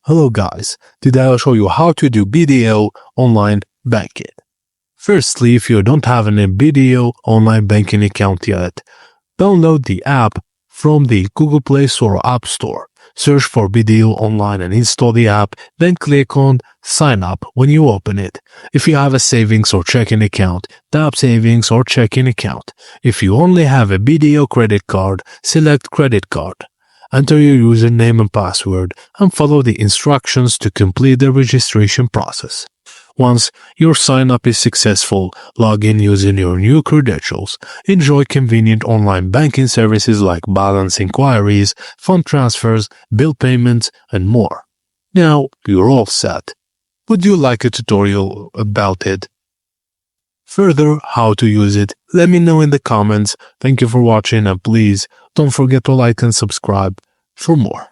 Hello guys, today I'll show you how to do BDO online banking. Firstly, if you don't have an BDO online banking account yet, download the app from the Google Play Store or App Store. Search for BDO online and install the app, then click on Sign Up when you open it. If you have a savings or checking account, tap Savings or Checking Account. If you only have a BDO credit card, select Credit Card. Enter your username and password and follow the instructions to complete the registration process. Once your sign-up is successful, log in using your new credentials. Enjoy convenient online banking services like balance inquiries, fund transfers, bill payments, and more. Now you're all set. Would you like a tutorial about it? Further, how to use it, let me know in the comments. Thank you for watching and please don't forget to like and subscribe for more.